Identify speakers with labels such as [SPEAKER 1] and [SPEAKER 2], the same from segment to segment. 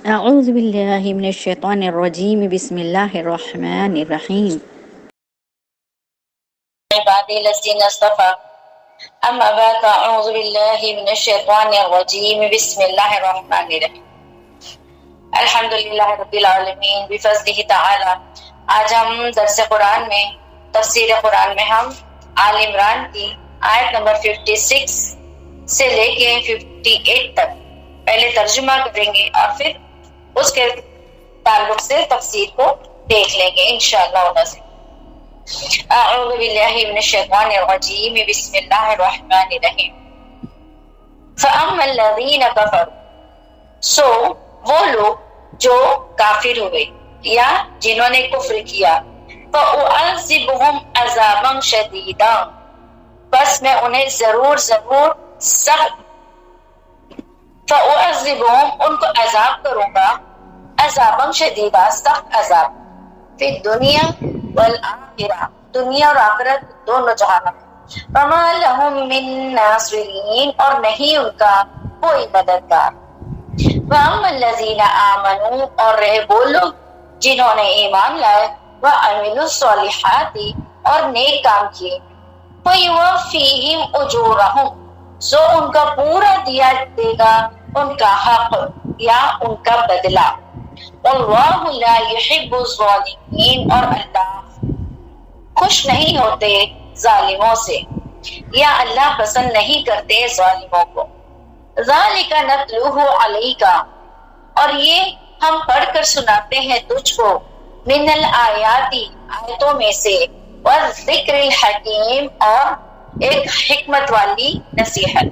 [SPEAKER 1] أعوذ بالله من الشيطان الرجيم بسم الله الرحمن الرحيم
[SPEAKER 2] عبادي الذين اصطفى أما بعد فأعوذ بالله من الشيطان الرجيم بسم الله الرحمن الرحيم الحمد لله رب العالمين بفضله تعالی. آج ہم درس قرآن میں تفسیر قرآن میں ہم آل عمران کی آیت نمبر 56 سے لے کے 58 تک پہلے ترجمہ کریں گے اور پھر اس کے تعلق سے تفسیر کو دیکھ لیں گے انشاءاللہ. اعوذ باللہ من الشیطان الرجیم بسم اللہ الرحمن الرحیم. فاما الذین کفروا، سو وہ لوگ جو کافر ہوئے یا جنہوں نے کفر کیا، فاعذبہم عذابا شدیدا، بس میں انہیں ضرور سخت فاعذبہم ان کو عذاب کروں گا، عذابا شدیدا سخت عذاب، فی الدنیا والآخرہ دنیا اور آخرت دونوں جہانوں میں، وما لہم من ناصرین اور نہیں ان کا کوئی مددگار. وَأَمَّا الَّذِينَ آمَنُوا اور رہے وہ لوگ جنہوں نے ایمان لائے، وَعَمِلُوا الصَّالِحَاتِ اور نیک کام کیے، فَيُوَفِّيهِمْ أُجُورَهُمْ سو ان کا پورا دیا دے گا ان کا حق یا ان کا بدلہ. وَاللَّهُ لَا يُحِبُّ الظَّالِمِينَ اور اللہ خوش نہیں ہوتے ظالموں سے یا اللہ پسند نہیں کرتے ظالموں کو. ذَلِكَ نَتْلُوهُ عَلَيْكَ اور یہ ہم پڑھ کر سناتے ہیں تجھ کو، من الآیاتی آیتوں میں سے، والذکر الحکیم اور ایک حکمت والی نصیحت.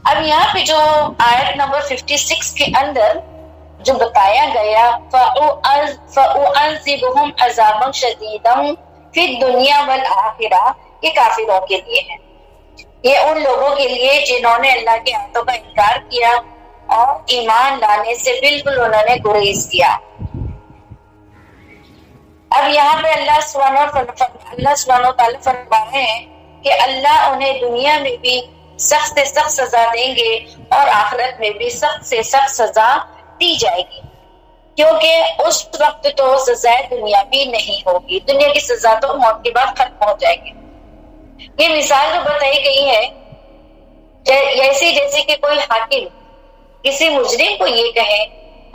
[SPEAKER 2] اب یہاں پہ جو آیت نمبر 56 کے اندر جو بتایا گیا فَأُعَذِّبُهُمْ عَذَابًا شَدِيدًا فِي الدُّنْيَا وَالْآخِرَةِ یہ کافروں کے لیے ہے، یہ ان لوگوں کے لیے جنہوں نے اللہ کی آیتوں کا انکار کیا اور ایمان لانے سے بالکل انہوں نے گریز کیا. اب یہاں پہ اللہ سبحانہ و تعالیٰ فرما رہے ہیں کہ اللہ انہیں دنیا میں بھی سخت سے سخت سزا دیں گے اور آخرت میں بھی سخت سے سخت سزا دی جائے گی، کیونکہ اس وقت تو سزا دنیا بھی نہیں ہوگی، دنیا کی سزا تو موت کے بعد ختم ہو جائے گی. یہ مثال جو بتائی گئی ہے جیسے کہ کوئی حاکم کسی مجرم کو یہ کہے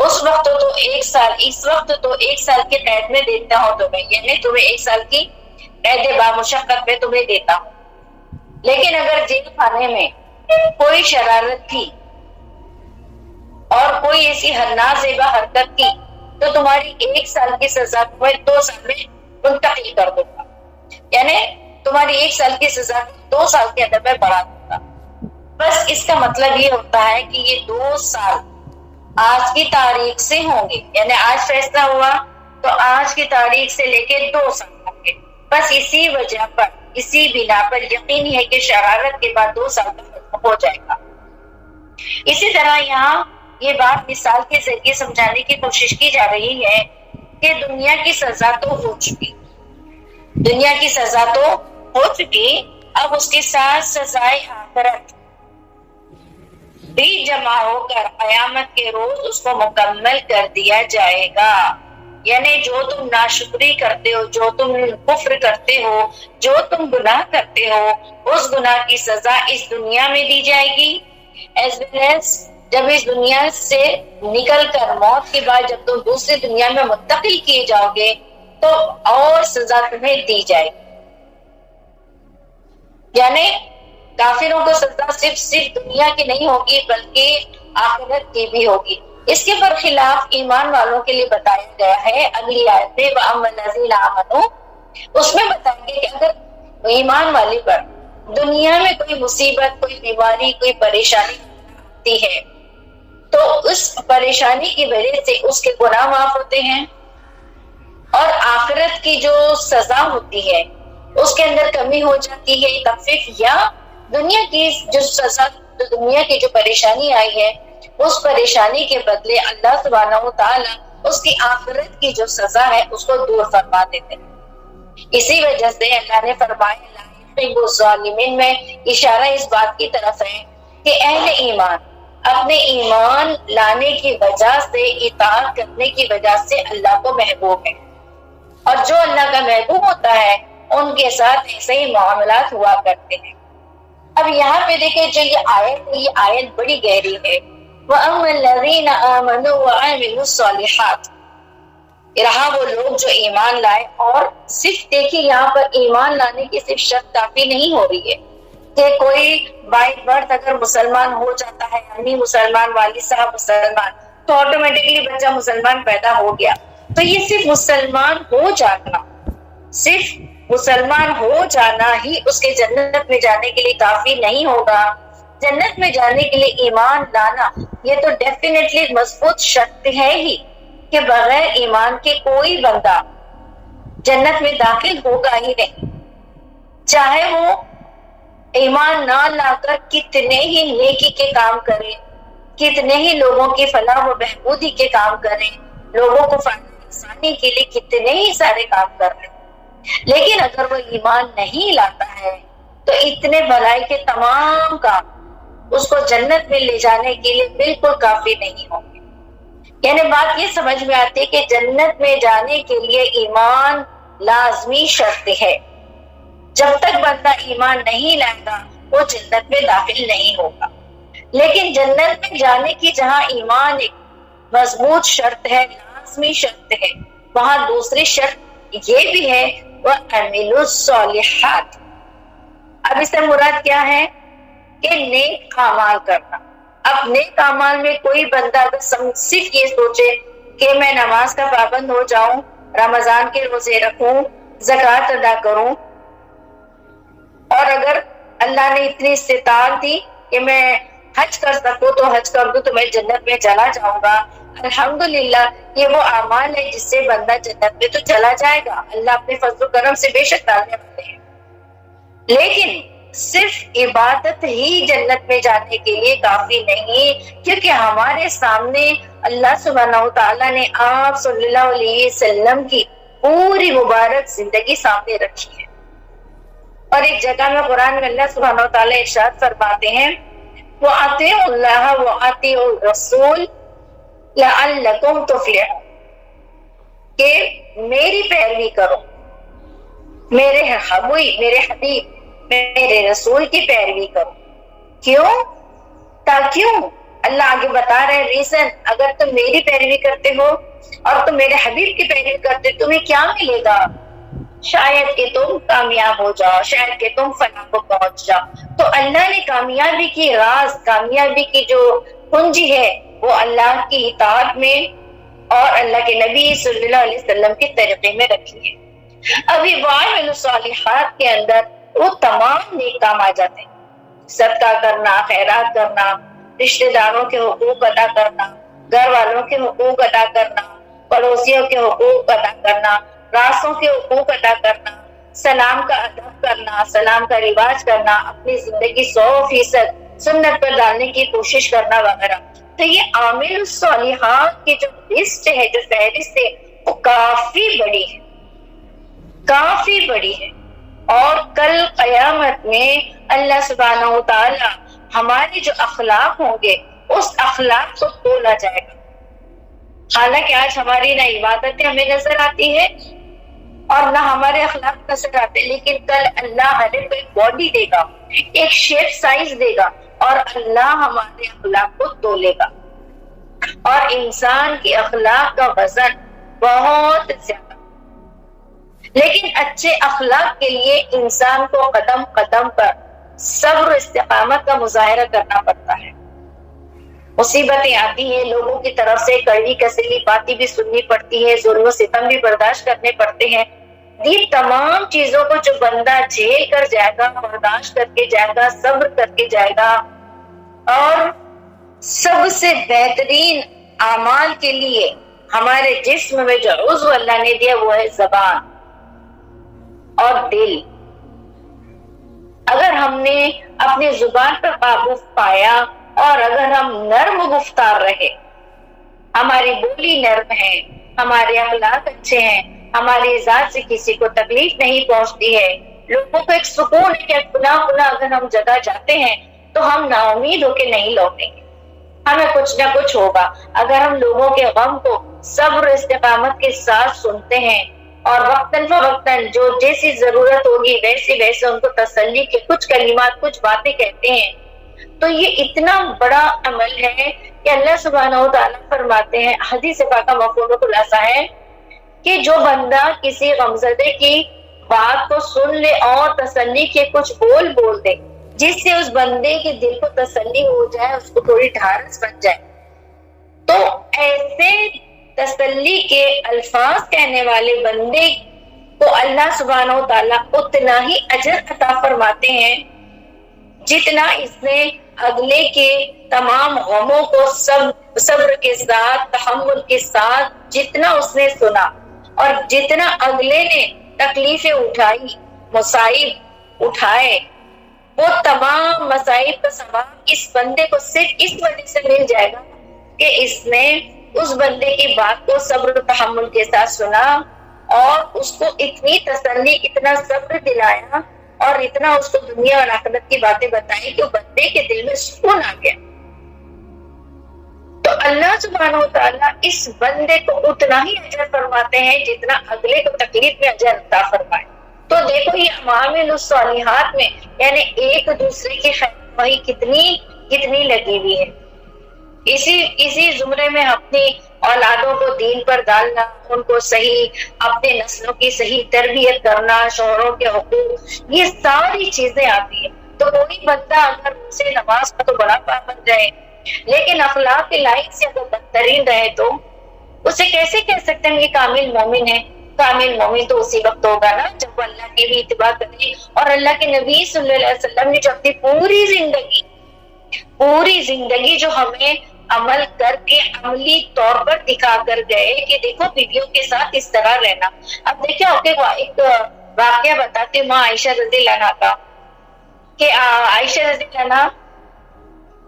[SPEAKER 2] اس وقت تو 1 سال، اس وقت تو 1 سال کی قید میں دیتا ہوں تمہیں، یعنی تمہیں 1 سال کی قید بامشقت میں تمہیں دیتا ہوں. لیکن اگر جیل خانے میں کوئی شرارت کی اور کوئی ایسی نازیبا حرکت کی تو تمہاری 1 سال کی سزا تمہیں 2 سال میں منتقل کر دوں گا، یعنی تمہاری 1 سال کی سزا 2 سال کے اندر میں بڑھا دوں گا. بس اس کا مطلب یہ ہوتا ہے کہ یہ 2 سال آج کی تاریخ سے ہوں گے، یعنی آج فیصلہ ہوا تو آج کی تاریخ سے لے کے 2 سال ہوں گے. بس اسی وجہ پر، اسی بنا پر یقینی ہے کہ شرارت کے بعد 2 سال تک ہو جائے گا. اسی طرح یہاں یہ بات مثال کے ذریعے سمجھانے کی کوشش کی جا رہی ہے کہ دنیا کی سزا تو ہو چکی، دنیا کی سزا تو ہو چکی، اب اس کے ساتھ سزائے آخرت بھی جمع ہو کر قیامت کے روز اس کو مکمل کر دیا جائے گا. یعنی جو تم ناشکری کرتے ہو، جو تم کفر کرتے ہو، جو تم گناہ کرتے ہو، اس گناہ کی سزا اس دنیا میں دی جائے گی، ایز ویل ایز جب اس دنیا سے نکل کر موت کے بعد جب تم دوسری دنیا میں منتقل کیے جاؤ گے تو اور سزا تمہیں دی جائے گی. یعنی کافروں کو سزا صرف دنیا کی نہیں ہوگی بلکہ آخرت کی بھی ہوگی. اس کے برخلاف ایمان والوں کے لیے بتایا گیا ہے اگلی آیت میں وَأَمَّا الَّذِينَ آمَنُوا، اس میں بتائیں گے کہ اگر ایمان والے پر دنیا میں کوئی مصیبت، کوئی بیماری، کوئی پریشانی آتی ہے تو اس پریشانی کی وجہ سے اس کے گناہ معاف ہوتے ہیں اور آخرت کی جو سزا ہوتی ہے اس کے اندر کمی ہو جاتی ہے، تخفیف، یا دنیا کی جو سزا، دنیا کی جو پریشانی آئی ہے اس پریشانی کے بدلے اللہ سبحانہ و تعالی اس کی آخرت کی جو سزا ہے اس کو دور فرما دیتے ہیں. اسی وجہ سے اللہ نے فرمایا ظالمین میں اشارہ اس بات کی طرف ہے کہ اہل ایمان اپنے ایمان لانے کی وجہ سے، اطاعت کرنے کی وجہ سے اللہ کو محبوب ہے، اور جو اللہ کا محبوب ہوتا ہے ان کے ساتھ ایسے ہی معاملات ہوا کرتے ہیں۔ اب یہاں پہ دیکھیں جو یہ آیت ہے، یہ آیت بڑی گہری ہے۔ وَأَمَّا الَّذِينَ آمَنُوا وَعَمِلُوا الصَّالِحَاتِ، رہا وہ لوگ جو ایمان لائے، اور صرف دیکھیے یہاں پر ایمان لانے کی صرف شرط کافی نہیں ہو رہی ہے کہ کوئی بائی برتھ اگر مسلمان ہو جاتا ہے، امی مسلمان، والد صاحب مسلمان، تو آٹومیٹکلی بچہ مسلمان پیدا ہو گیا۔ تو یہ صرف مسلمان ہو جانا، صرف مسلمان ہو جانا ہی اس کے جنت میں جانے کے لیے کافی نہیں ہوگا۔ جنت میں جانے کے لیے ایمان لانا یہ تو ڈیفینیٹلی مضبوط شرط ہے ہی کہ بغیر ایمان کے کوئی بندہ جنت میں داخل ہوگا ہی نہیں، چاہے وہ ایمان نہ لا کر کتنے ہی نیکی کے کام کرے، کتنے ہی لوگوں کی فلاح و بہبودی کے کام کرے، لوگوں کو فائدہ رسانی کے لیے کتنے ہی سارے کام کر رہے، لیکن اگر وہ ایمان نہیں لاتا ہے تو اتنے بھلائی کے تمام کام اس کو جنت میں لے جانے کے لیے بالکل کافی نہیں ہوں گے۔ یعنی بات یہ سمجھ میں آتی ہے کہ جنت میں جانے کے لیے ایمان لازمی شرط ہے۔ جب تک بندہ ایمان نہیں لائے گا وہ جنت میں داخل نہیں ہوگا۔ لیکن جنت میں جانے کی جہاں ایمان ایک مضبوط شرط ہے، لازمی شرط ہے، وہاں دوسری شرط یہ بھی ہے وَعَمِلُوا الصَّالِحَاتِ۔ اب اس سے مراد کیا ہے کہ نیک اعمال کرنا۔ اب نیک اعمال میں کوئی بندہ اگر صرف یہ سوچے کہ میں نماز کا پابند ہو جاؤں، رمضان کے روزے رکھوں، زکوٰۃ ادا کروں، اور اگر اللہ نے اتنی استطاعت دی کہ میں حج کر سکوں تو حج کر دوں تو میں جنت میں چلا جاؤں گا، الحمدللہ یہ وہ اعمال ہے جس سے بندہ جنت میں تو چلا جائے گا، اللہ اپنے فضل و کرم سے بے شک ڈالنے والے ہیں۔ لیکن صرف عبادت ہی جنت میں جانے کے لیے کافی نہیں، کیونکہ ہمارے سامنے اللہ سبحانہ و تعالیٰ نے آپ صلی اللہ علیہ وسلم کی پوری مبارک زندگی سامنے رکھی ہے، اور ایک جگہ میں قرآن میں اللہ سبحانہ و تعالیٰ ارشاد فرماتے ہیں وَأَطِيعُوا اللَّهَ وَأَطِيعُوا الرَّسُولَ لَعَلَّكُمْ تُفْلِحُونَ، کہ میری پیروی کرو، میرے حبیب میرے رسول کی پیروی کرو۔ کیوں؟ تاکیوں اللہ آگے بتا رہے ریزن، اگر تم میری پیروی کرتے ہو اور تم میرے حبیب کی پیروی کرتے تمہیں کیا ملے گا؟ شاید کہ تم کامیاب ہو جاؤ، شاید کہ تم فلاح کو پہنچ جاؤ۔ تو اللہ نے کامیابی کی راز، کامیابی کی جو کنجی ہے وہ اللہ کی اطاعت میں اور اللہ کے نبی صلی اللہ علیہ وسلم کے طریقے میں رکھی ہے۔ ابھی وَعَمِلُوا الصَّالِحَاتِ کے اندر وہ تمام نیک کام آ جاتے ہیں، صدقہ کرنا، خیرات کرنا، رشتہ داروں کے حقوق ادا کرنا، گھر والوں کے حقوق ادا کرنا، پڑوسیوں کے حقوق ادا کرنا، راستوں کے حقوق ادا کرنا، سلام کا ادب کرنا، سلام کا رواج کرنا، اپنی زندگی 100% سنت پر ڈالنے کی کوشش کرنا وغیرہ۔ تو یہ عامل الصالحات کی جو لسٹ ہے، جو فہرست ہے، وہ کافی بڑی ہے، کافی بڑی ہے، اور کل قیامت میں اللہ سبحانہ و تعالی ہمارے جو اخلاق ہوں گے اس اخلاق کو تولا جائے گا۔ حالانکہ آج ہماری نہ عبادتیں ہمیں نظر آتی ہے اور نہ ہمارے اخلاق نظر آتے، لیکن کل اللہ ہمیں کو ایک باڈی دے گا، ایک شیپ سائز دے گا، اور اللہ ہمارے اخلاق کو تولے گا، اور انسان کے اخلاق کا وزن بہت زیادہ۔ لیکن اچھے اخلاق کے لیے انسان کو قدم قدم پر صبر و استقامت کا مظاہرہ کرنا پڑتا ہے۔ مصیبتیں آتی ہیں، لوگوں کی طرف سے کڑوی کسیلی باتیں بھی سننی پڑتی ہے، ظلم و ستم بھی برداشت کرنے پڑتے ہیں۔ یہ تمام چیزوں کو جو بندہ جھیل کر جائے گا، برداشت کر کے جائے گا، صبر کر کے جائے گا، اور سب سے بہترین اعمال کے لیے ہمارے جسم میں جو عضو اللہ نے دیا وہ ہے زبان اور دل۔ اگر ہم نے اپنی زبان پر قابو پایا اور اگر ہم نرم گفتار رہے، ہماری بولی نرم ہے، ہمارے اخلاق اچھے ہیں، ہماری ذات سے کسی کو تکلیف نہیں پہنچتی ہے، لوگوں کو ایک سکون ہے کہ فلاں اگر ہم جگہ جاتے ہیں تو ہم نا امید ہو کے نہیں لوٹیں گے، ہمیں کچھ نہ کچھ ہوگا۔ اگر ہم لوگوں کے غم کو صبر استقامت کے ساتھ سنتے ہیں اور وقتاً فوقتاً جو جیسی ضرورت ہوگی ویسے ان کو تسلی کے کچھ کلمات کچھ باتیں کہتے ہیں، تو یہ اتنا بڑا عمل ہے کہ اللہ سبحانہ و تعالیٰ فرماتے ہیں، حدیث پاکہ مفہوم خلاصہ ہے کہ جو بندہ کسی غمزدے کی بات کو سن لے اور تسلی کے کچھ بول دے جس سے اس بندے کے دل کو تسلی ہو جائے، اس کو تھوڑی ڈھارس بن جائے، تو ایسے تسلی کے الفاظ کہنے والے بندے کو اللہ سبحانہ و تعالیٰ اتنا ہی اجر عطا فرماتے ہیں جتنا اس نے اگلے کے تمام غموں کو صبر کے ساتھ تحمل کے ساتھ جتنا اس نے سنا اور جتنا اگلے نے تکلیفیں اٹھائی، مصائب اٹھائے، وہ تمام مصائب کا ثواب اس بندے کو صرف اس وجہ سے مل جائے گا کہ اس نے اس بندے کی بات کو صبر و تحمل کے ساتھ سنا اور اس کو اتنی تسلی، اتنا صبر دلایا اور اتنا اس کو دنیا اور آخرت کی باتیں بتائی کہ بندے کے دل میں سکون آ گیا۔ تو اللہ سبحانہ و تعالیٰ اس بندے کو اتنا ہی اجر فرماتے ہیں جتنا اگلے کو تکلیف میں اجر عطا فرمائے۔ تو دیکھو یہ اعمال الصالحات میں یعنی ایک دوسرے کی خیر خواہی کتنی لگی ہوئی ہے۔ اسی زمرے میں اپنی اولادوں کو دین پر ڈالنا، ان کو صحیح اپنے نسلوں کی صحیح تربیت کرنا، شوہروں کے حقوق، یہ ساری چیزیں آتی ہیں۔ تو کوئی بندہ اگر اسے نماز کا تو بڑا پابند رہے لیکن اخلاق کی لائن سے اگر بدترین رہے تو اسے کیسے کہہ سکتے ہیں یہ کامل مومن ہے؟ کامل مومن تو اسی وقت ہوگا نا جب وہ اللہ کی بھی اتباع کرے اور اللہ کے نبی صلی اللہ علیہ وسلم نے جو اپنی پوری زندگی جو ہمیں عمل کر کے عملی طور پر دکھا کر گئے کہ دیکھو بیویوں کے ساتھ اس طرح رہنا۔ اب دیکھیں آپ کو ایک واقعہ بتاتے ماں عائشہ رضی اللہ عنہا کا کہ عائشہ رضی اللہ عنہا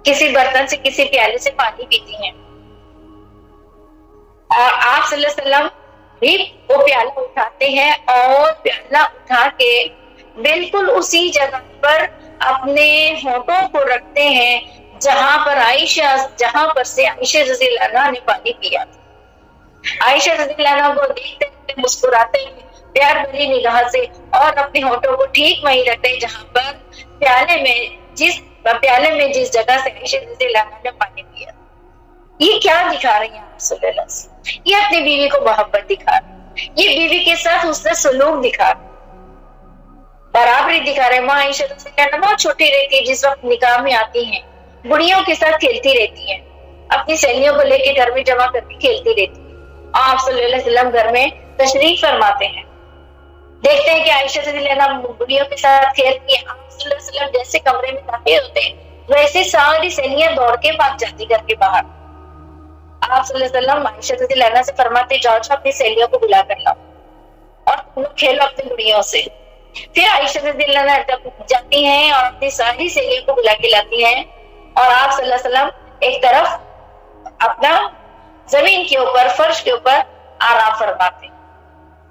[SPEAKER 2] کسی برتن سے کسی پیالے سے پانی پیتی ہیں اور آپ صلی اللہ علیہ وسلم بھی وہ پیالہ اٹھاتے ہیں اور پیالہ اٹھا کے بالکل اسی جگہ پر اپنے ہونٹوں کو رکھتے ہیں جہاں پر سے عائشہ رضی اللہ عنہا نے پانی پیا تھا۔ عائشہ رضی اللہ عنہا کو دیکھتے ہوئے مسکراتے ہیں پیار بھری نگاہ سے اور اپنے ہونٹوں کو ٹھیک وہیں رکھتے ہیں جہاں پر پیالے میں جس جگہ سے عائشہ رضی اللہ عنہا نے پانی پیا۔ یہ کیا دکھا رہی ہیں آپ صلی اللہ علیہ وسلم؟ یہ اپنی بیوی کو محبت دکھا رہے، یہ بیوی کے ساتھ حسن سلوک دکھا رہے، برابری دکھا رہے۔ ماں عائشہ رضی اللہ عنہا بہت چھوٹی رہتی ہے، جس وقت نکاح میں آتی ہیں بڑیوں کے ساتھ کھیلتی رہتی ہیں، اپنی سہیلیوں کو لے کے گھر میں جمع کر کے کھیلتی رہتی ہیں۔ آپ صلی اللہ علیہ وسلم گھر میں تشریف فرماتے ہیں، دیکھتے ہیں کہ عائشہ رضی اللہ عنہا بڑیوں کے ساتھ کھیلتی ہیں۔ آپ صلی اللہ علیہ وسلم جیسے کمرے میں داخل ہوتے ہیں ویسے ساری سہیلیاں دوڑ کے بھاگ جاتی گھر کے باہر۔ آپ صلی اللہ علیہ وسلم عائشہ رضی اللہ عنہا سے فرماتے جاؤ اپنی سہیلیوں کو بلا کر لاؤ اور تم لوگ کھیلو اپنی بڑیوں سے۔ پھر عائشہ رضی اللہ عنہا جاتی ہیں اور اپنی ساری سہیلیوں کو بلا کے لاتی ہیں اور آپ صلی اللہ علیہ وسلم ایک طرف اپنا زمین کے اوپر فرش کے اوپر آرام فرماتے۔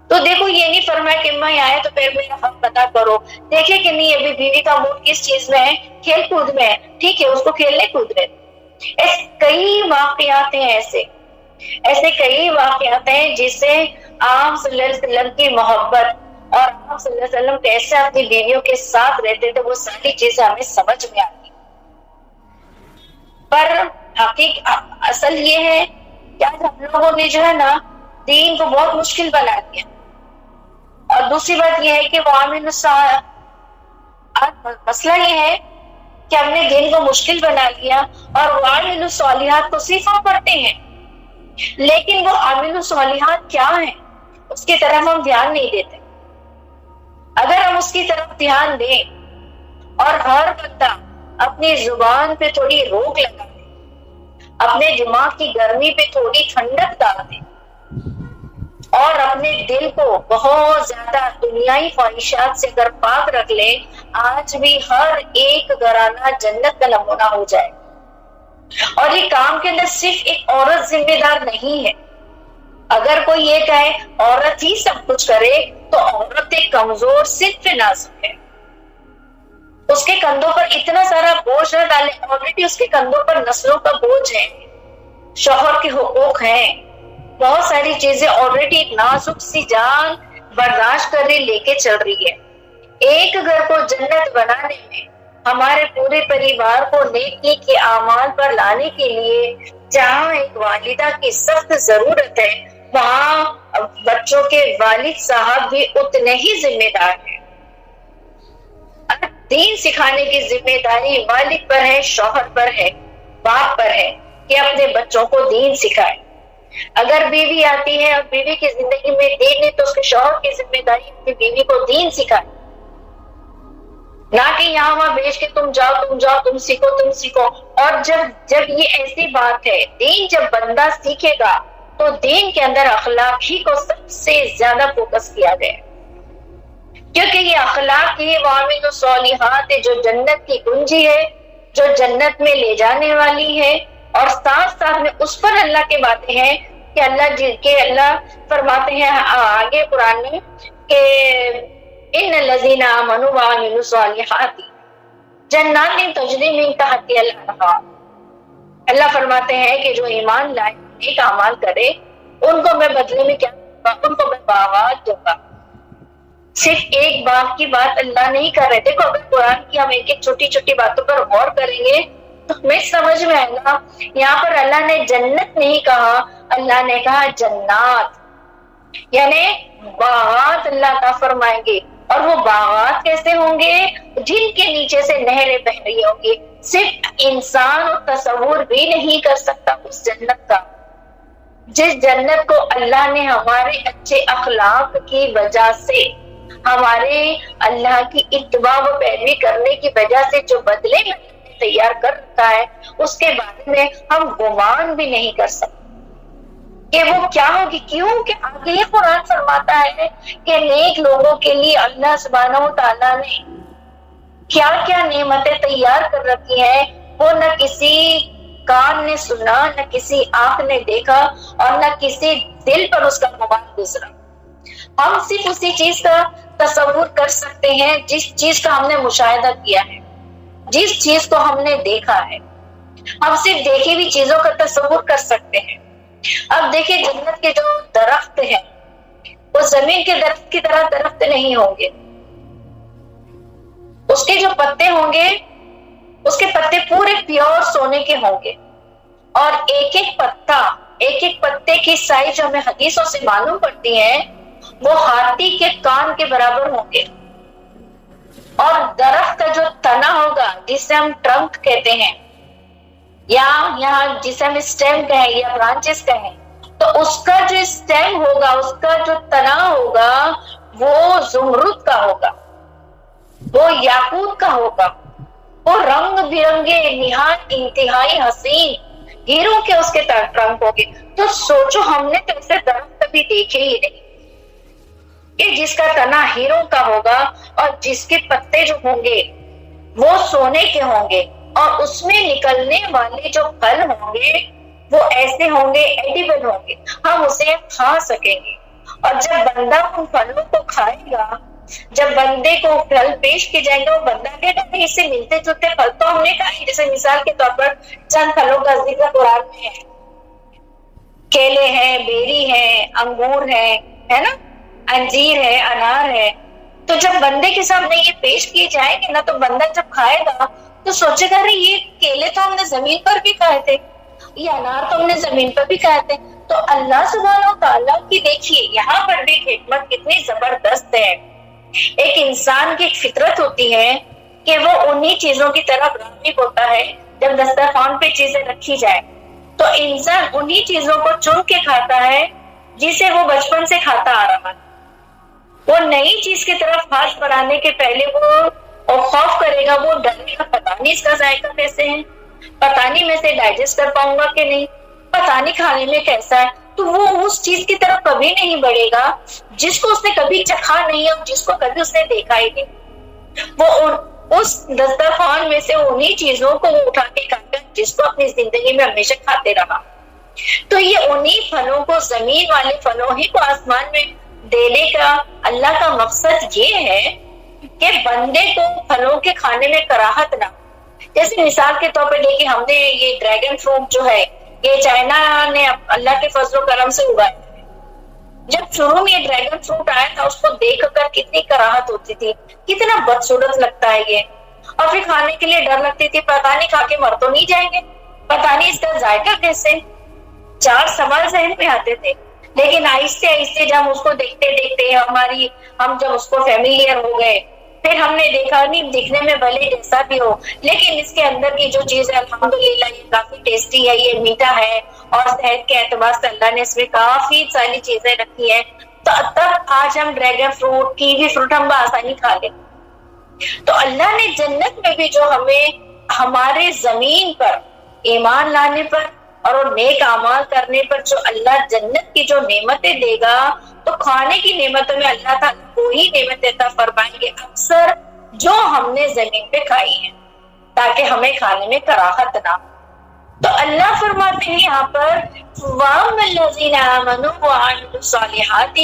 [SPEAKER 2] تو دیکھو یہ نہیں فرمایا کہ میں آئے تو پھر میرا حق پتا کرو، دیکھے کہ نہیں ابھی بیوی کا موڈ کس چیز میں ہے، کھیل کود میں ہے، ٹھیک ہے اس کو کھیلنے کود رہے۔ ایسے کئی واقعات ہیں، ایسے کئی واقعات ہیں جس سے آپ صلی اللہ علیہ وسلم کی محبت اور آپ صلی اللہ علیہ وسلم کیسے اپنی بیویوں کے ساتھ رہتے تھے وہ ساری چیزیں ہمیں سمجھ میں آتی۔ پر اصل یہ ہے کہ آج ہم لوگوں نے جو ہے نا دین کو بہت مشکل بنا دیا، اور دوسری بات یہ ہے کہ مسئلہ یہ ہے کہ ہم نے دین کو مشکل بنا لیا اور عامل الصالحات کو صرف ہم پڑھتے ہیں، لیکن وہ عامل الصالحات کیا ہیں اس کی طرف ہم دھیان نہیں دیتے۔ اگر ہم اس کی طرف دھیان دیں اور ہر بندہ اپنی زبان پہ تھوڑی روک لگا دے، اپنے دماغ کی گرمی پہ تھوڑی ٹھنڈک ڈال دے اور اپنے دل کو بہت زیادہ دنیائی خواہشات سے اگر پاک رکھ لے، آج بھی ہر ایک گھرانہ جنت کا نمونہ ہو جائے۔ اور یہ کام کے اندر صرف ایک عورت ذمہ دار نہیں ہے۔ اگر کوئی یہ کہے عورت ہی سب کچھ کرے تو عورت ایک کمزور صرف نازک ہے۔ اس کے کندھوں پر اتنا سارا بوجھ نہ ڈالے، آلریڈی اس کے کندھوں پر نسلوں کا بوجھ ہے، شوہر کے حقوق ہیں، بہت ساری چیزیں آلریڈی ایک نازک سی جان برداشت کر رہی، لے کے چل رہی ہے۔ ایک گھر کو جنت بنانے میں، ہمارے پورے پریوار کو نیکی کے اعمال پر لانے کے لیے جہاں ایک والدہ کی سخت ضرورت ہے، وہاں بچوں کے والد صاحب بھی اتنے ہی ذمہ دار ہیں۔ دین سکھانے کی ذمہ داری والد پر ہے، شوہر پر ہے، باپ پر ہے کہ اپنے بچوں کو دین سکھائے۔ اگر بیوی آتی ہے اور بیوی کی زندگی میں دین ہے تو اس کے شوہر کی ذمہ داری اپنی بیوی کو دین سکھائے، نہ کہ یہاں وہاں بیچ کے تم جاؤ تم سیکھو۔ اور جب یہ ایسی بات ہے، دین جب بندہ سیکھے گا تو دین کے اندر اخلاق ہی کو سب سے زیادہ فوکس کیا گیا، کیونکہ یہ اخلاق ہی وعامل الصالحات ہے جو جنت کی کنجی ہے، جو جنت میں لے جانے والی ہے۔ اور ساتھ میں اس پر اللہ کی باتیں ہیں کہ اللہ فرماتے ہیں آگے قرآن میں کہ ان الذین آمنوا وعملوا الصالحات جنات تجری من تحتها الانہار۔ اللہ فرماتے ہیں کہ جو ایمان لائے، نیک اعمال کرے، ان کو میں بدلے میں کیا دوں گا؟ ان کو میں باغات دوں گا۔ صرف ایک باغ کی بات اللہ نہیں کر رہے۔ دیکھو اگر قرآن کی ہم ایک چھوٹی چھوٹی باتوں پر غور کریں گے تو ہمیں سمجھ میں آئے گا۔ یہاں پر اللہ نے جنت نہیں کہا، اللہ نے کہا جنات، یعنی باغات اللہ عطا فرمائیں گے۔ اور وہ باغات کیسے ہوں گے؟ جن کے نیچے سے نہریں بہ رہی ہوں گی۔ صرف انسان تصور بھی نہیں کر سکتا اس جنت کا، جس جنت کو اللہ نے ہمارے اچھے اخلاق کی وجہ سے، ہمارے اللہ کی اتباع و پیروی کرنے کی وجہ سے جو بدلے میں تیار کر رکھا ہے، اس کے بارے میں ہم گمان بھی نہیں کر سکتے کہ وہ کیا ہوگی۔ کیوں کہ آگے یہ قرآن فرماتا ہے کہ نیک لوگوں کے لیے اللہ سبحانہ و تعالیٰ نے کیا کیا نعمتیں تیار کر رکھی ہیں، وہ نہ کسی کان نے سنا، نہ کسی آنکھ نے دیکھا، اور نہ کسی دل پر اس کا گمان گزرا۔ ہم صرف اسی چیز کا تصور کر سکتے ہیں جس چیز کا ہم نے مشاہدہ کیا ہے، جس چیز کو ہم نے دیکھا ہے۔ ہم صرف دیکھی ہوئی چیزوں کا تصور کر سکتے ہیں۔ اب دیکھیں جنت کے جو درخت ہیں وہ زمین کے درخت کی طرح درخت نہیں ہوں گے۔ اس کے جو پتے ہوں گے، اس کے پتے پورے پیور سونے کے ہوں گے، اور ایک ایک پتے کی سائز جو ہمیں حدیثوں سے معلوم پڑتی ہے وہ ہاتھی کے کان کے برابر ہوں گے۔ اور درخت کا جو تنا ہوگا، جسے ہم ٹرنک کہتے ہیں، یا یہاں جسے ہم اسٹیم کہیں یا برانچز کہیں، تو اس کا جو اسٹیم ہوگا، اس کا جو تنا ہوگا وہ زمرد کا ہوگا، وہ یاقوت کا ہوگا، وہ رنگ برنگے نہایت انتہائی حسین ہیروں کے اس کے ٹرنک ہوگے۔ تو سوچو ہم نے تو ایسے درخت کبھی دیکھے ہی نہیں کہ جس کا تنا ہیروں کا ہوگا اور جس کے پتے جو ہوں گے وہ سونے کے ہوں گے، اور اس میں نکلنے والے جو پھل ہوں گے وہ ایسے ہوں گے، ایڈیبل ہوں گے، ہم اسے کھا سکیں گے۔ اور جب بندہ ان پھلوں کو کھائے گا، جب بندے کو پھل پیش کیے جائیں گے، وہ بندہ کہتا ہے اس سے ملتے جلتے پھل تو ہم نے کھائے۔ جیسے مثال کے طور پر چند پھلوں کا ذکر قرآن میں ہے، کیلے ہیں، بیری ہے، انگور ہے نا، انجیر ہے، انار ہے۔ تو جب بندے کے سامنے یہ پیش کیے جائیں گے نا، تو بندہ جب کھائے گا تو سوچے گا یہ کیلے تو ہم نے زمین پر بھی کھائے تھے، یہ انار تو ہم نے زمین پر بھی کھائے تھے۔ تو اللہ سبحانہ و تعالیٰ کی دیکھیے یہاں پر بھی حکمت کتنی زبردست ہے۔ ایک انسان کی ایک فطرت ہوتی ہے کہ وہ انہی چیزوں کی طرف راغب ہوتا ہے۔ جب دسترخوان پہ چیزیں رکھی جائے تو انسان انہی چیزوں کو چن کے کھاتا ہے جسے وہ بچپن سے کھاتا آ رہا ہے۔ وہ نئی چیز کی طرف ہاتھ بڑھانے کے پہلے وہ خوف کرے گا، وہ ڈرے گا، پتا نہیں اس کا ذائقہ کیسے ہے، پتا نہیں میں اسے ڈائجسٹ کر پاؤں گا کہ نہیں، پتا نہیں کھانے میں کیسا ہے۔ تو وہ اس چیز کی طرف کبھی نہیں بڑھے گا جس کو اس نے کبھی چکھا نہیں اور جس کو کبھی اس نے دیکھا ہی نہیں۔ وہ اس دسترخوان میں سے انہی چیزوں کو وہ اٹھا کے کھاتا جس کو اپنی زندگی میں ہمیشہ کھاتے رہا۔ تو یہ انہی پھلوں کو، زمین والے پھلوں ہی کو آسمان میں دینے کا اللہ کا مقصد یہ ہے کہ بندے کو پھلوں کے کھانے میں کراہت نہ. جیسے مثال کے طور پہ دیکھیں ہم نے یہ ڈریگن فروٹ جو ہے یہ چائنا نے اللہ کے فضل و کرم سے اگایا. جب شروع میں یہ ڈریگن فروٹ آیا تھا اس کو دیکھ کر کتنی کراہت ہوتی تھی, کتنا بدصورت لگتا ہے یہ, اور پھر کھانے کے لیے ڈر لگتی تھی, پتہ نہیں کھا کے مر تو نہیں جائیں گے, پتہ نہیں اس کا ذائقہ کیسے. 4 سوال ذہن میں آتے تھے. لیکن آہستہ آہستہ جب اس کو دیکھتے دیکھتے ہم جب اس کو فیملیئر ہو گئے, پھر ہم نے دیکھا نہیں دکھنے میں بھلے جیسا بھی ہو لیکن اس کے اندر کی جو چیز ہے الحمدللہ یہ کافی ٹیسٹی ہے, یہ میٹھا ہے, اور صحت کے اعتبار سے اللہ نے اس میں کافی ساری چیزیں رکھی ہیں. تو تب آج ہم ڈریگن فروٹ, کیوی فروٹ ہم بآسانی کھا لیں. تو اللہ نے جنت میں بھی جو ہمیں ہمارے زمین پر ایمان لانے پر اور نیک اعمال کرنے پر جو اللہ جنت کی جو نعمتیں دے گا, تو کھانے کی نعمتوں میں اللہ تعالیٰ وہی نعمت عطا فرمائیں گے اکثر جو ہم نے زمین پہ کھائی ہیں, تاکہ ہمیں کھانے میں کراہت نہ. تو اللہ فرماتے ہیں یہاں پر وَأَمَّا الَّذِينَ آمَنُوا وَعَمِلُوا الصَّالِحَاتِ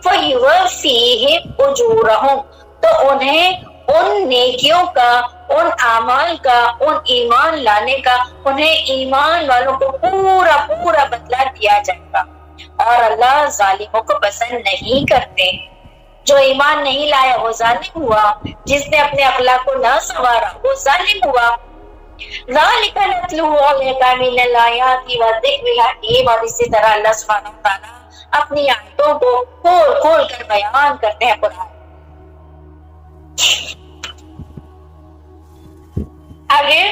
[SPEAKER 2] فَيُوَفِّيهِمْ أُجُورَهُمْ, تو انہیں ان نیکیوں کا, ان اعمال کا, ان ایمان لانے کا, انہیں ایمان والوں کو پورا پورا بدلہ دیا جائے گا. اور اللہ ظالموں کو پسند نہیں کرتے. جو ایمان نہیں لایا وہ ظالم ہوا, جس نے اپنے اخلاق کو نہ سنوارا وہ ظالم ہوا. ذَلِكَ نَتْلُوهُ عَلَيْكَ مِنَ الْآيَاتِ وَالذِّكْرِ الْحَكِيمِ. اور اسی طرح اللہ سبحانہ وتعالیٰ اپنی آیتوں کو کھول کھول کر بیان کرتے ہیں قرآن. آگے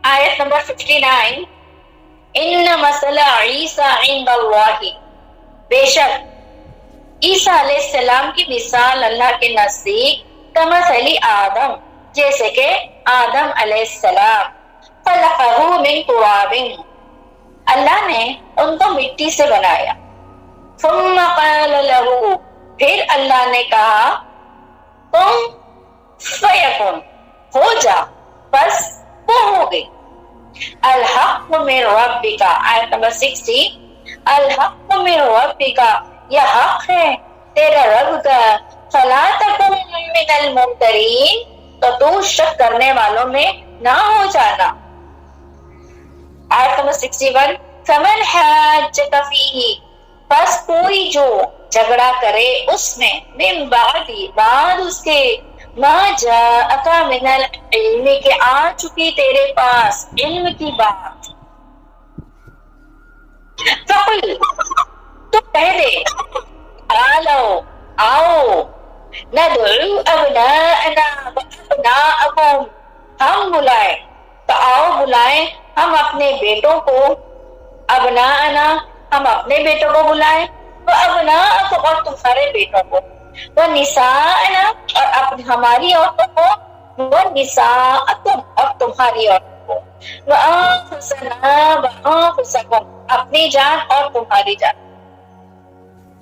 [SPEAKER 2] آیت نمبر 59, ان مثل عیسیٰ عند اللہ, بے شک عیسیٰ علیہ السلام کی مثال اللہ کے نزدیک کمثل آدم, جیسے کہ آدم علیہ السلام, خلقہ من تراب, اللہ نے ان کو مٹی سے بنایا. ثم قال له, پھر اللہ نے کہا تم فیکن, ہو جا, بس وہ ہو گئی. الحق من ربک, آیت نمبر 60, الحق من ربک, یہ حق ہے تیرا رب کا. فلا تکن من الممترین, تو تو شک کرنے والوں میں نہ ہو جانا. آیت نمبر 61, فمن حاجک فیہ, بس کوئی جو جھگڑا کرے اس میں, من بعد اس کے, ما جاءک من العلم, کے آ چکی تیرے پاس علم کی بات. فقل, تو کہہ دے, آلو, آؤ, ندعو ابناءنا وابناءکم, ہم بلائیں, تو آؤ بلائیں ہم اپنے بیٹوں کو, ابناءنا, ہم اپنے بیٹوں کو بلائیں, وابناءکم, اور تمہارے بیٹوں کو, ونساءنا, اور ہماری عورتوں کو, ونساءکم, اور تمہاری عورتوں کو, وانفسنا وانفسکم, اپنی جان اور تمہاری جان.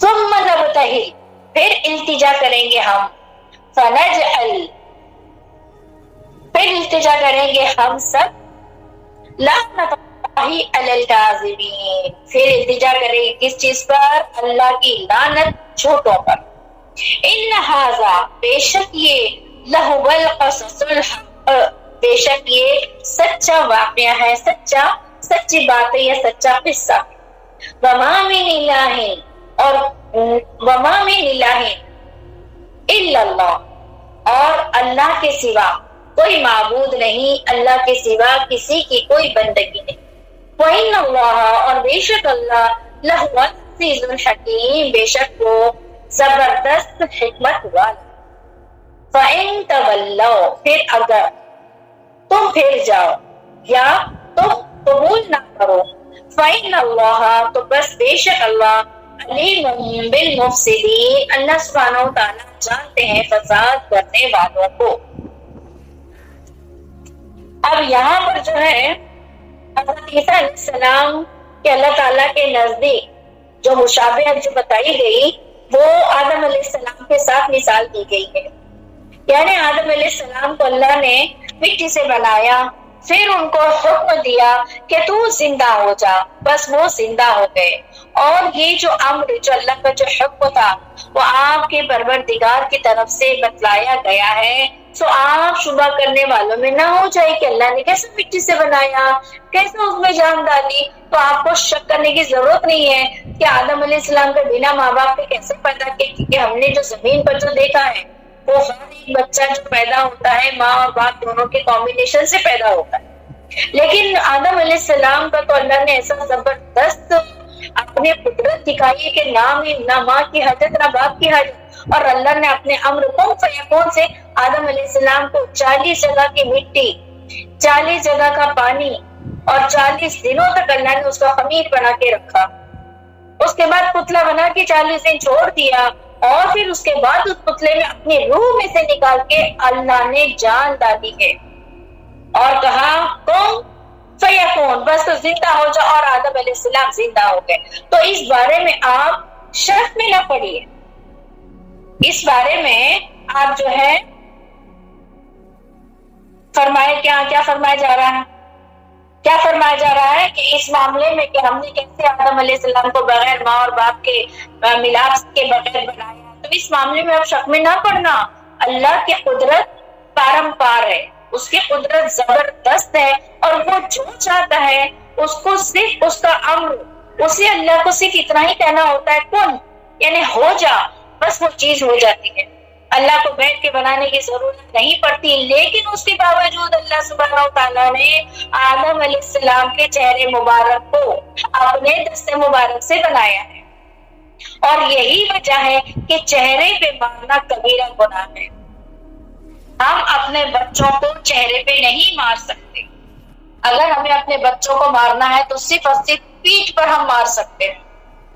[SPEAKER 2] ثم نبتہل, پھر التجا کریں گے ہم, فنجعل, پھر التجا کریں گے ہم سب, لعنت اللہ علی الکاذبین, پھر التجا کریں گے کس چیز پر, اللہ کی لعنت جھوٹوں پر. ان ھذا, بے شک یہ, لہو القصص الحق, بے شک یہ سچا واقعہ ہے, سچی بات ہے, یہ سچا قصہ. وما من الہ, اور وما من الہ الا اللہ, اور اللہ کے سوا کوئی معبود نہیں, اللہ کے سوا کسی کی کوئی بندگی نہیں. وَإِنَّ اللَّهَ, اور بے شک اللہ, لَهُوَ الْعَزِيزُ الْحَكِيمُ, بے شک وہ زبردست حکمت والا. فَإِن تَوَلَّوْا, پھر اگر تم پھر جاؤ یا تم قبول نہ کرو, فَإِنَّ اللَّهَ, تو بس بے شک اللہ, علیم بالمفسدین, اللہ سبحانہ و تعالیٰ جانتے ہیں فساد کرنے والوں کو. اب یہاں پر جو ہے حضرت عیسیٰ علیہ السلام کہ اللہ تعالیٰ کے نزدیک جو مشابہت جو بتائی گئی وہ آدم علیہ السلام کے ساتھ مثال دی گئی ہے. یعنی آدم علیہ السلام کو اللہ نے مٹی سے بنایا, پھر ان کو حکم دیا کہ تو زندہ ہو جا, بس وہ زندہ ہو گئے, اور یہ جو امر جو اللہ کا جو حکم تھا وہ آپ کے پروردگار کی طرف سے بتلایا گیا ہے، سو آپ شبہ کرنے والوں میں نہ ہو جائے کہ اللہ نے کیسے مٹی سے بنایا، کیسے اس میں جان ڈالی۔ تو آپ کو شک کرنے کی ضرورت نہیں ہے کہ آدم علیہ السلام کا بنا ماں باپ کے کیسے پیدا کیا، کیونکہ ہم نے جو زمین پر جو دیکھا ہے وہ ہر ایک بچہ جو پیدا ہوتا ہے ماں اور باپ دونوں کے کمبینیشن سے پیدا ہوتا ہے، لیکن آدم علیہ السلام کا تو اللہ نے ایسا زبردست اپنے قدرت دکھائی ہے کہ نہ ماں کی حاجت نہ باپ کی حاجت، اور اللہ نے اپنے امر کن فیکون سے آدم علیہ السلام کو 40 جگہ کی مٹی، 40 جگہ کا پانی اور 40 دنوں تک اللہ نے اس کا خمیر بنا کے رکھا، اس کے بعد پتلا بنا کے 40 دن چھوڑ دیا، اور پھر اس کے بعد اس پتلے میں اپنی روح میں سے نکال کے اللہ نے جان ڈالی ہے اور کہا کون فیکون، بس تو زندہ ہو جاؤ، اور آدم علیہ السلام زندہ ہو گئے۔ تو اس بارے میں آپ شرط میں نہ پڑیے، اس بارے میں آپ جو ہے فرمائے کیا فرمایا جا رہا ہے، کیا فرمایا جا رہا ہے کہ اس معاملے میں کہ ہم نے کیسے آدم علیہ السلام کو بغیر ماں اور باپ کے ملاپ کے بغیر بنایا، تو اس معاملے میں آپ شک میں نہ پڑنا۔ اللہ کی قدرت پارمپار ہے، اس کی قدرت زبردست ہے، اور وہ جو چاہتا ہے اس کو صرف اس کا امر، اسے اللہ کو صرف اتنا ہی کہنا ہوتا ہے کن، یعنی ہو جا، بس وہ چیز ہو جاتی ہے۔ اللہ کو بیٹھ کے بنانے کی ضرورت نہیں پڑتی، لیکن اس کے باوجود اللہ سبحانہ وتعالیٰ نے آدم علیہ السلام کے چہرے مبارک کو اپنے دست مبارک سے بنایا ہے، اور یہی وجہ ہے کہ چہرے پہ مارنا کبیرہ گناہ ہے۔ ہم اپنے بچوں کو چہرے پہ نہیں مار سکتے، اگر ہمیں اپنے بچوں کو مارنا ہے تو صرف اور صرف پیٹھ پر ہم مار سکتے ہیں۔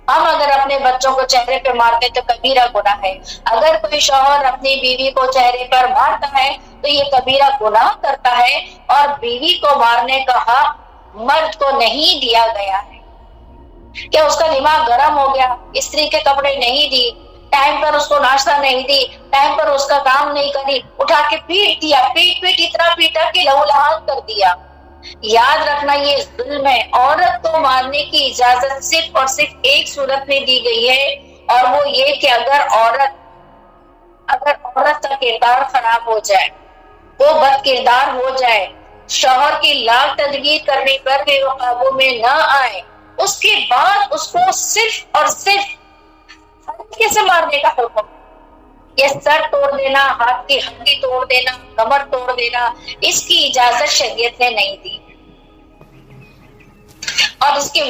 [SPEAKER 2] ہم اگر اپنے بچوں کو چہرے پہ مارتے تو کبیرہ گناہ ہے۔ اگر کوئی شوہر اپنی بیوی کو چہرے پر مارتا ہے تو یہ کبیرہ گناہ کرتا ہے، اور بیوی کو مارنے کا حق مرد کو نہیں دیا گیا ہے۔ کیا اس کا دماغ گرم ہو گیا، استری کے کپڑے نہیں دی، ٹائم پر اس کو ناشتہ نہیں دی، ٹائم پر اس کا کام نہیں کری، اٹھا کے پیٹ دیا، پیٹ اتنا پیٹا کہ لہو لہان کر دیا، یاد رکھنا یہ ظلم ہے۔ عورت کو مارنے کی اجازت صرف اور صرف ایک صورت میں دی گئی ہے، اور وہ یہ کہ اگر عورت کا کردار خراب ہو جائے، وہ بد کردار ہو جائے، شوہر کی لاکھ تدبیر کرنے پر بھی وہ قابو میں نہ آئے، اس کے بعد اس کو صرف اور صرف ہلکے سے مارنے کا حکم، یہ سر توڑ دینا، ہاتھ کی ہڈی توڑ دینا، کمر توڑ دینا، اس کی اجازت شریعت نے نہیں دی۔ اور اس کی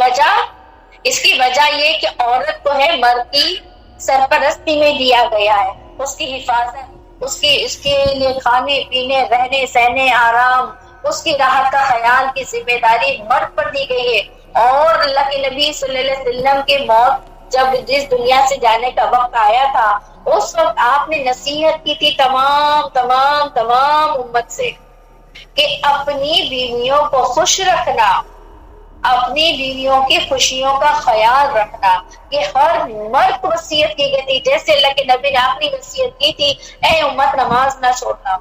[SPEAKER 2] وجہ یہ کہ عورت کو ہے مرد کی سرپرستی میں دیا گیا ہے، اس کی حفاظت، اس کے لیے کھانے پینے، رہنے سہنے، آرام، اس کی راحت کا خیال کی ذمہ داری مرد پر دی گئی ہے۔ اور اللہ کے نبی صلی اللہ علیہ وسلم کی موت جب جس دنیا سے جانے کا وقت آیا تھا، اس وقت آپ نے نصیحت کی تھی تمام امت سے کہ اپنی بیویوں کو خوش رکھنا، اپنی بیویوں کی خوشیوں کا خیال رکھنا، یہ ہر مرد کو وصیت کی گئی تھی۔ جیسے اللہ کے نبی نے اپنی وصیت کی تھی، اے امت نماز نہ چھوڑنا،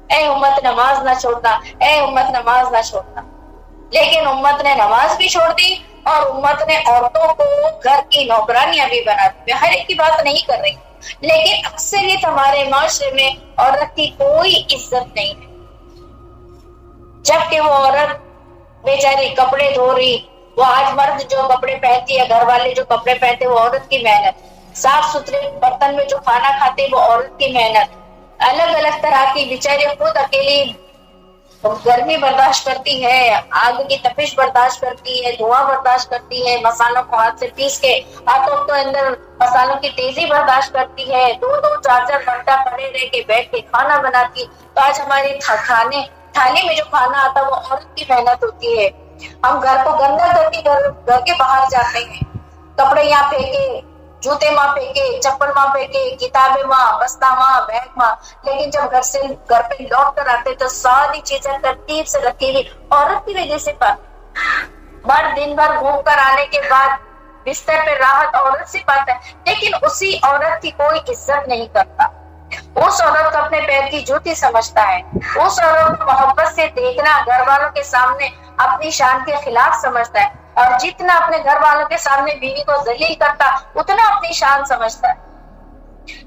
[SPEAKER 2] اے امت نماز نہ چھوڑنا، اے امت نماز نہ چھوڑنا، لیکن امت نے نماز بھی چھوڑ دی، اور امت نے عورتوں کو گھر کی نوکرانیاں بھی بنا دی۔ میں ہر ایک کی بات نہیں کر رہی، لیکن اکثریت ہمارے معاشرے میں عورت کی کوئی عزت نہیں ہے، جبکہ وہ عورت بیچاری کپڑے دھو رہی، وہ آج مرد جو کپڑے پہنتی ہے، گھر والے جو کپڑے پہنتے وہ عورت کی محنت، صاف ستھرے برتن میں جو کھانا کھاتے وہ عورت کی محنت، الگ الگ طرح کی بیچاری خود اکیلی گرمی برداشت کرتی ہے، آگ کی تپش برداشت کرتی ہے، دھواں برداشت کرتی ہے، مسالوں کو ہاتھ سے پیس کے ہاتھوں کے اندر مسالوں کی تیزی برداشت کرتی ہے، 2-4 گھنٹہ کھڑے رہ کے بیٹھ کے کھانا بناتی۔ تو آج ہمارے تھالی میں جو کھانا آتا ہے وہ عورت کی محنت ہوتی ہے۔ ہم گھر کو گندا کر کے گھر کے باہر جاتے ہیں، کپڑے یہاں پھینکے، جوتے ماں پھینکے، چپل ماں پھینکے، کتابیں ماں، بستہ ماں، بیگ ماں، لیکن جب گھر پہ لوٹ کر آتے تو ساری چیزیں ترتیب سے رکھی ہوئی عورت کی وجہ سے پاتے۔ مرد دن بھر گھوم کر آنے کے بعد بستر پہ راحت عورت سے پاتا ہے، لیکن اسی عورت کی کوئی عزت نہیں کرتا، اس عورت کو اپنے پیر کی جوتی سمجھتا ہے، اس عورت کو محبت سے دیکھنا گھر والوں کے سامنے اپنی شان کے خلاف سمجھتا ہے، اور جتنا اپنے گھر والوں کے سامنے بیوی کو ذلیل کرتا اتنا اپنی شان سمجھتا ہے۔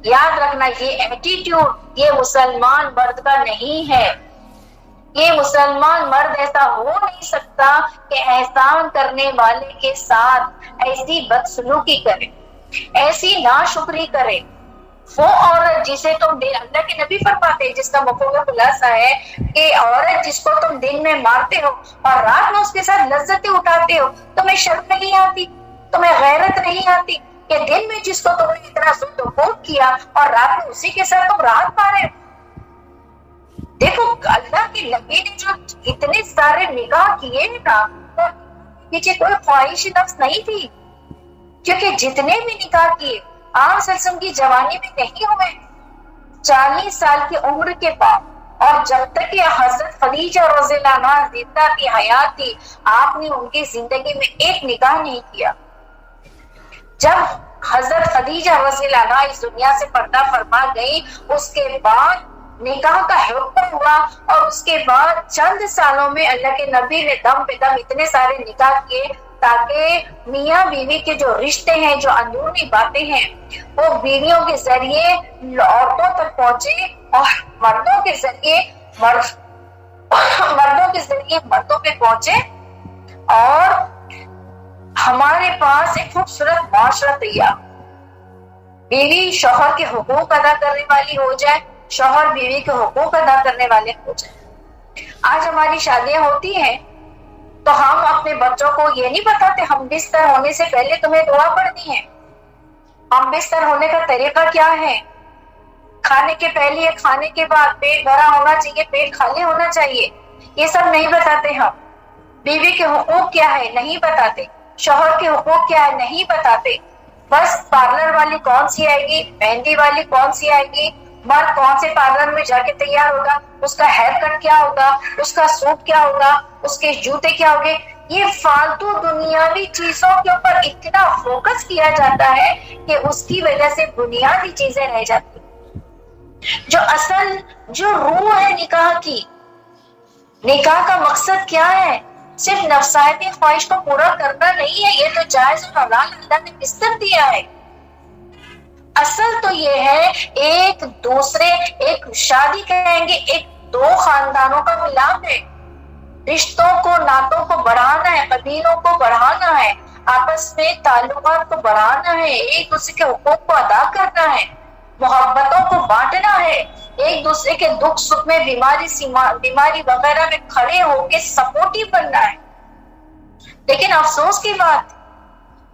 [SPEAKER 2] یاد رکھنا یہ ایٹیٹیوڈ یہ مسلمان مرد کا نہیں ہے۔ یہ مسلمان مرد ایسا ہو نہیں سکتا کہ احسان کرنے والے کے ساتھ ایسی بدسلوکی کرے، ایسی ناشکری کرے۔ وہ عورت جسے تم اللہ کے نبی فرماتے جس کا مفہوم خلاصہ ہے کہ عورت جس کو تم دن میں مارتے ہو اور رات میں اس کے ساتھ لذتیں اٹھاتے ہو، تمہیں شرم نہیں آتی، تمہیں غیرت نہیں آتی کہ دن میں جس کو تم نے اتنا سود و کوب کیا اور رات میں اسی کے ساتھ تم راحت پا رہے ہو۔ دیکھو اللہ کے نبی نے جو اتنے سارے نکاح کیے نا، پیچھے کوئی خواہش نفس نہیں تھی، کیونکہ جتنے بھی نکاح کیے عام سلسم کی جوانی میں نہیں ہوئے، 40 سال کی عمر کے بعد، اور جب تک کہ حضرت خدیجہ رضی اللہ عنہا زندہ تھی، حیات تھی، آپ نے ان کی زندگی میں ایک نکاح نہیں کیا۔ جب حضرت خدیجہ رضی اللہ عنہا اس دنیا سے پردہ فرما گئی، اس کے بعد نکاح کا حکم ہوا، اور اس کے بعد چند سالوں میں اللہ کے نبی نے دم پہ دم اتنے سارے نکاح کیے تاکہ میاں بیوی کے جو رشتے ہیں، جو اندرونی باتیں ہیں، وہ بیویوں کے ذریعے عورتوں تک پہنچے اور مردوں کے ذریعے مردوں پہ پہنچے، اور ہمارے پاس ایک خوبصورت معاشرہ تیار۔ بیوی شوہر کے حقوق ادا کرنے والی ہو جائے، شوہر بیوی کے حقوق ادا کرنے والے ہو جائے۔ آج ہماری شادیاں ہوتی ہیں تو ہم اپنے بچوں کو یہ نہیں بتاتے ہم بستر ہونے سے پہلے تمہیں دعا پڑھنی ہے، ہم بستر ہونے کا طریقہ کیا ہے، کھانے کے پہلے یا کھانے کے بعد پیٹ بھرا ہونا چاہیے، پیٹ خالی ہونا چاہیے، یہ سب نہیں بتاتے ہم۔ بیوی کے حقوق کیا ہے نہیں بتاتے، شوہر کے حقوق کیا ہے نہیں بتاتے۔ بس پارلر والی کون سی آئے گی، مہندی والی کون سی آئے گی، مرد کون سے پارلر میں جا کے تیار ہوگا، اس کا ہیئر کٹ کیا ہوگا، اس کا سوٹ کیا ہوگا، اس کے جوتے کیا ہوگے، یہ فالتو دنیاوی چیزوں کے اوپر اتنا فوکس کیا جاتا ہے کہ اس کی وجہ سے بنیادی چیزیں رہ جاتی ہیں۔ جو اصل جو روح ہے نکاح کی، نکاح کا مقصد کیا ہے؟ صرف نفسیاتی خواہش کو پورا کرنا نہیں ہے، یہ تو جائز اور حلال اللہ نے بستر دیا ہے۔ اصل تو یہ ہے ایک دوسرے، ایک شادی کہیں گے ایک دو خاندانوں کا ملاپ ہے، رشتوں کو ناتوں کو بڑھانا ہے، قبیلوں کو بڑھانا ہے، آپس میں تعلقات کو بڑھانا ہے، ایک دوسرے کے حقوق کو ادا کرنا ہے، محبتوں کو بانٹنا ہے، ایک دوسرے کے دکھ سکھ میں بیماری وغیرہ میں کھڑے ہو کے سپورٹیو بننا ہے۔ لیکن افسوس کی بات،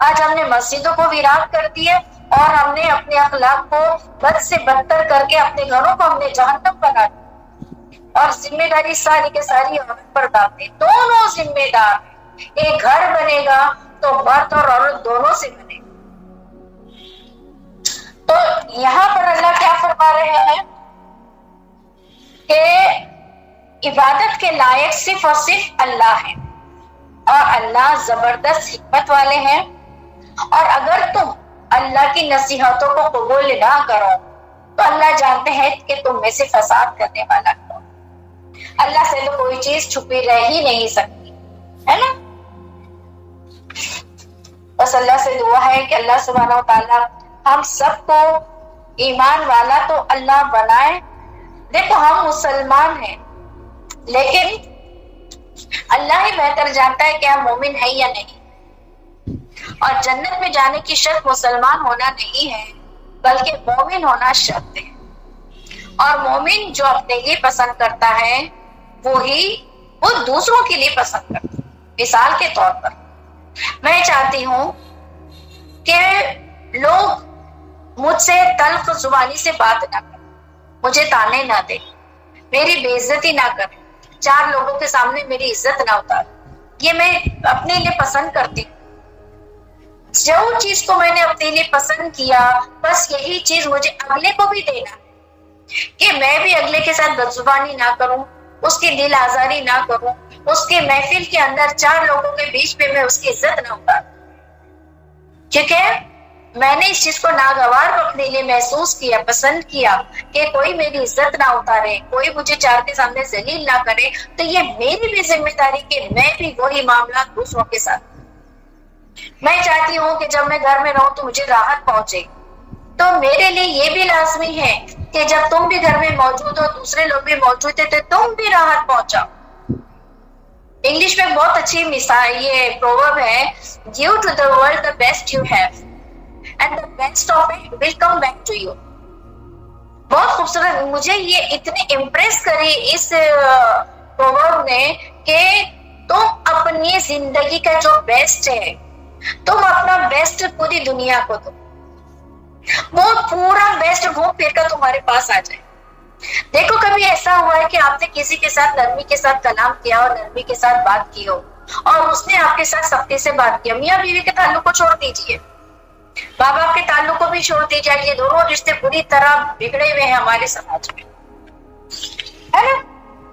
[SPEAKER 2] آج ہم نے مسجدوں کو ویران کر دیا اور ہم نے اپنے اخلاق کو بد سے بدتر کر کے اپنے گھروں کو ہم نے جہنم بنا دیا، اور ذمہ داری ساری کے ساری عورت پر ڈال دی۔ دونوں ذمہ دار ہیں، ایک گھر بنے گا تو مرد اور عورت دونوں سے بنے گا۔ تو یہاں پر اللہ کیا فرما رہے ہیں کہ عبادت کے لائق صرف اور صرف اللہ ہے، اور اللہ زبردست حکمت والے ہیں، اور اگر تم اللہ کی نصیحتوں کو قبول نہ کرو تو اللہ جانتے ہیں کہ تم میں سے فساد کرنے والا کون۔ اللہ سے تو کوئی چیز چھپی رہ ہی نہیں سکتی ہے نا۔ بس اللہ سے دعا ہے کہ اللہ سبحانہ و تعالیٰ ہم سب کو ایمان والا تو اللہ بنائے۔ دیکھو ہم مسلمان ہیں، لیکن اللہ ہی بہتر جانتا ہے کہ ہم مومن ہیں یا نہیں، اور جنت میں جانے کی شرط مسلمان ہونا نہیں ہے بلکہ مومن ہونا شرط ہے، اور مومن جو اپنے لیے پسند کرتا ہے وہ دوسروں کے لیے پسند کرتا ہے۔ مثال کے طور پر میں چاہتی ہوں کہ لوگ مجھ سے تلخ زبانی سے بات نہ کریں، مجھے تانے نہ دیں، میری بے عزتی نہ کریں، چار لوگوں کے سامنے میری عزت نہ اتاریں، یہ میں اپنے لیے پسند کرتی ہوں۔ جو چیز کو میں نے اپنے لیے پسند کیا بس یہی چیز مجھے اگلے کو بھی دینا، کہ میں بھی اگلے کے ساتھ بدزبانی نہ کروں، اس کی دل آزاری نہ کروں، اس کے محفل کے اندر چار لوگوں کے بیچ میں میں اس کی عزت نہ اتاروں، کیونکہ میں نے اس چیز کو ناگوار اپنے لیے محسوس کیا، پسند کیا کہ کوئی میری عزت نہ اتارے، کوئی مجھے چار کے سامنے ذلیل نہ کرے، تو یہ میری بھی ذمہ داری کہ میں بھی وہی معاملات دوسروں کے ساتھ۔ میں چاہتی ہوں کہ جب میں گھر میں رہوں تو مجھے راحت پہنچے، تو میرے لیے یہ بھی لازمی ہے کہ جب تم بھی گھر میں موجود ہو، دوسرے لوگ بھی موجود ہے، تو تم بھی راحت پہنچاؤ۔ انگلش میں بہت اچھی مثال یہ پروورب ہے، give to the world the best you have and the best of it will come back to you۔ بہت خوبصورت، مجھے یہ اتنے امپریس کری اس پروورب نے کہ تم اپنی زندگی کا جو بیسٹ ہے، تم اپنا بیسٹ پوری دنیا کو دو، وہ پورا بیسٹ گھوم پھر کر تمہارے پاس آ جائے۔ دیکھو کبھی ایسا ہوا ہے کہ آپ نے کسی کے ساتھ نرمی کے ساتھ کلام کیا اور نرمی کے ساتھ بات کی ہو، اور اس نے آپ کے ساتھ سختی سے بات کیا؟ میاں بیوی کے تعلق کو چھوڑ دیجیے، ماں باپ کے تعلق کو بھی چھوڑ دیجیے، یہ دونوں رشتے پوری طرح بگڑے ہوئے ہیں ہمارے سماج میں، ہے نا؟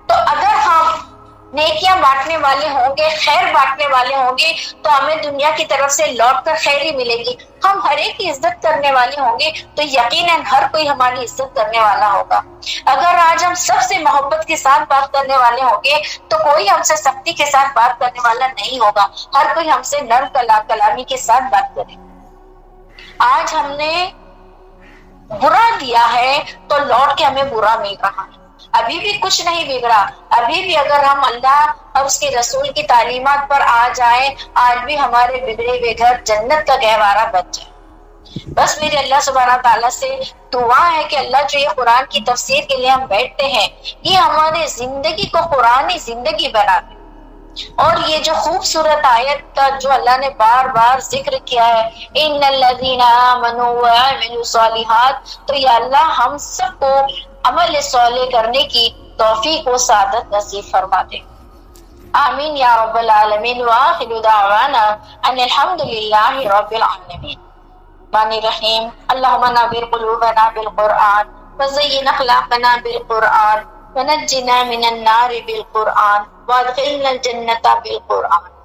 [SPEAKER 2] تو اگر ہم نیکیاں بانٹنے والے ہوں گے، خیر بانٹنے والے ہوں گے، تو ہمیں دنیا کی طرف سے لوٹ کر خیر ہی ملے گی۔ ہم ہر ایک کی عزت کرنے والے ہوں گے تو یقیناً ہر کوئی ہماری عزت کرنے والا ہوگا۔ اگر آج ہم سب سے محبت کے ساتھ بات کرنے والے ہوں گے تو کوئی ہم سے سختی کے ساتھ بات کرنے والا نہیں ہوگا، ہر کوئی ہم سے نرم کلامی کے ساتھ بات کرے۔ آج ہم نے برا دیا ہے تو لوٹ کے ہمیں برا مل رہا ہے، ابھی بھی کچھ نہیں بگڑا، ابھی بھی اگر ہم اللہ اور اس کے رسول کی تعلیمات پر آ جائیں، آج بھی ہمارے بگڑے ہوئے گھر جنت کا گہوارہ بن جائے۔ بس میرے اللہ سبحانہ تعالیٰ سے دعا ہے کہ اللہ جو یہ قرآن کی تفسیر کے لیے ہم بیٹھتے ہیں، یہ ہمارے زندگی کو قرآنی زندگی بنا دے، اور یہ جو خوبصورت آیت کا جو اللہ نے بار بار ذکر کیا ہے، ان الذین آمنوا وعملوا الصالحات، تو یا اللہ ہم سب کو عمل صالح کرنے کی توفیق و سعادت نصیب فرما دے، آمین یا رب العالمین۔ وآخر دعوانا ان الحمد للہ رب العالمین۔ الرحمن الرحیم، اللہم نور قلوبنا بالقرآن وزین اخلاقنا بالقرآن ونجنا من النار بالقرآن وادخلنا الجنة بالقرآن۔